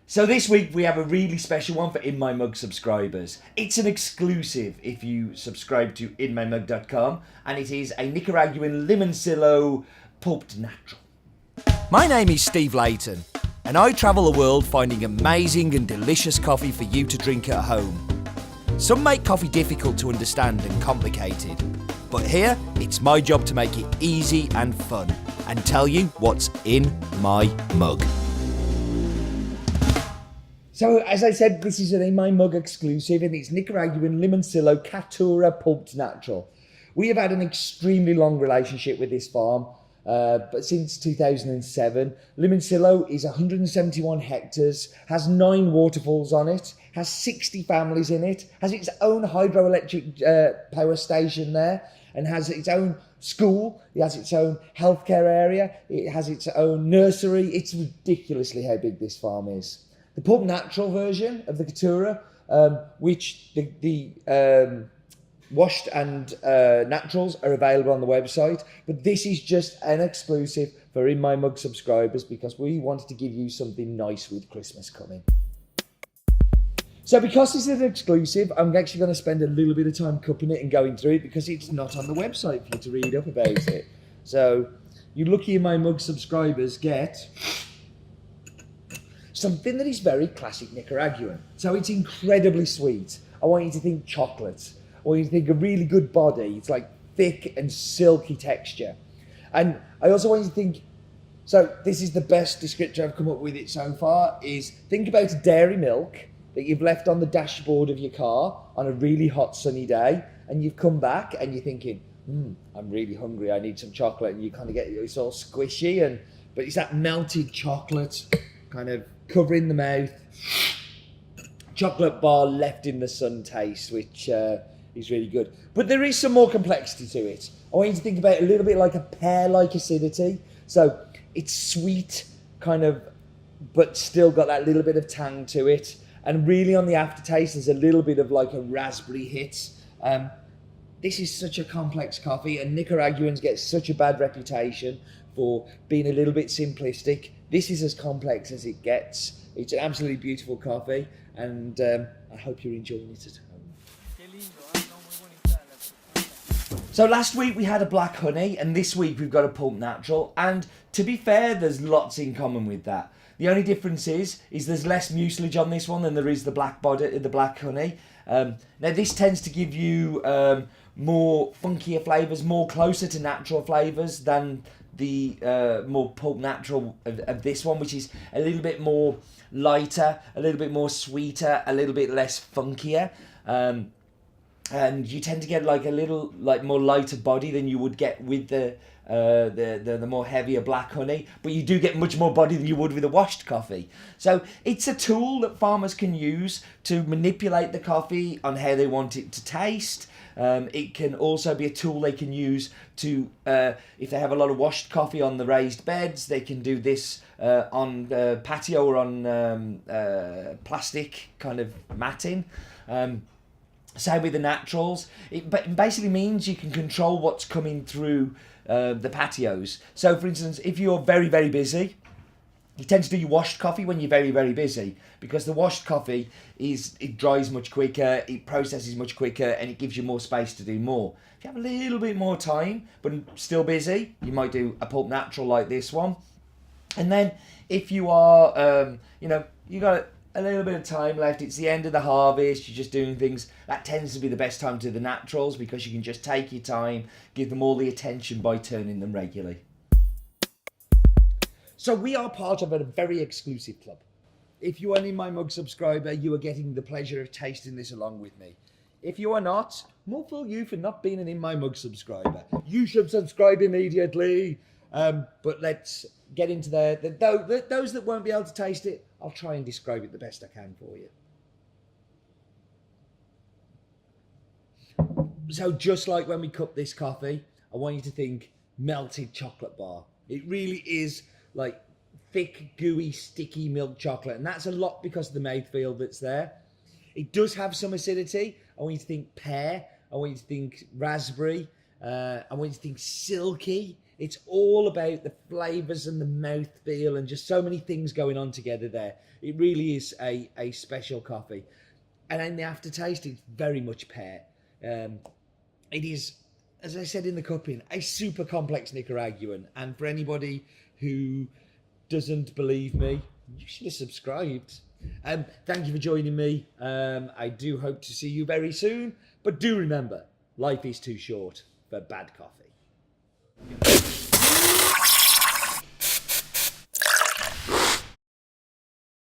So this week we have a really special one for In My Mug subscribers. It's an exclusive if you subscribe to inmymug.com, and it is a Nicaraguan Limoncillo Pulped Natural. My name is Steve Layton, and I travel the world finding amazing and delicious coffee for you to drink at home. Some make coffee difficult to understand and complicated, but here it's my job to make it easy and fun and tell you what's in my mug. So, as I said, this is an In My Mug exclusive, and it's Nicaraguan Limoncillo Caturra Pulped Natural. We have had an extremely long relationship with this farm, but since 2007. Limoncillo is 171 hectares, has 9 waterfalls on it, has 60 families in it, has its own hydroelectric power station there, and has its own school. It has its own healthcare area. It has its own nursery. It's ridiculously how big this farm is. The Pulp Natural version of the Caturra, which the washed and naturals are available on the website, but this is just an exclusive for In My Mug subscribers because we wanted to give you something nice with Christmas coming. So because this is an exclusive, I'm actually going to spend a little bit of time cupping it and going through it because it's not on the website for you to read up about it. So you lucky In My Mug subscribers get something that is very classic Nicaraguan. So it's incredibly sweet. I want you to think chocolate. I want you to think a really good body. It's like thick and silky texture. And I also want you to think, so this is the best descriptor I've come up with it so far, is think about dairy milk that you've left on the dashboard of your car on a really hot sunny day, and you've come back and you're thinking, I'm really hungry, I need some chocolate, and you kind of get, it's all squishy, but it's that melted chocolate kind of covering the mouth, chocolate bar left in the sun taste, which is really good. But there is some more complexity to it. I want you to think about it a little bit like a pear-like acidity. So it's sweet, kind of, but still got that little bit of tang to it. And really on the aftertaste, there's a little bit of like a raspberry hit. This is such a complex coffee, and Nicaraguans get such a bad reputation for being a little bit simplistic. This is as complex as it gets. It's an absolutely beautiful coffee, and I hope you're enjoying it at home. So last week we had a black honey, and this week we've got a pulp natural, and to be fair, there's lots in common with that. The only difference is there's less mucilage on this one than there is the black honey. Now this tends to give you more funkier flavours, more closer to natural flavours than the more pulp natural of this one, which is a little bit more lighter, a little bit more sweeter, a little bit less funkier. And you tend to get like a little like more lighter body than you would get with the more heavier black honey, but you do get much more body than you would with a washed coffee. So it's a tool that farmers can use to manipulate the coffee on how they want it to taste. It can also be a tool they can use to, if they have a lot of washed coffee on the raised beds, they can do this on patio or on plastic kind of matting. Same with the naturals. It basically means you can control what's coming through the patios. So for instance, if you're very, very busy, you tend to do your washed coffee when you're very, very busy, because the washed coffee it dries much quicker, it processes much quicker, and it gives you more space to do more. If you have a little bit more time, but still busy, you might do a pulp natural like this one. And then if you are, you got a little bit of time left, it's the end of the harvest, you're just doing things, that tends to be the best time to do the naturals because you can just take your time, give them all the attention by turning them regularly. So we are part of a very exclusive club. If you are an In My Mug subscriber, you are getting the pleasure of tasting this along with me. If you are not, more fool you for not being an In My Mug subscriber. You should subscribe immediately. But let's get into there. Those that won't be able to taste it, I'll try and describe it the best I can for you. So just like when we cup this coffee, I want you to think melted chocolate bar. It really is like thick, gooey, sticky milk chocolate. And that's a lot because of the mouthfeel that's there. It does have some acidity. I want you to think pear. I want you to think raspberry. I want you to think silky. It's all about the flavours and the mouthfeel and just so many things going on together there. It really is a special coffee. And in the aftertaste, it's very much pear. It is, as I said in the cupping, a super complex Nicaraguan. And for anybody who doesn't believe me, you should have subscribed. Thank you for joining me. I do hope to see you very soon. But do remember, life is too short for bad coffee.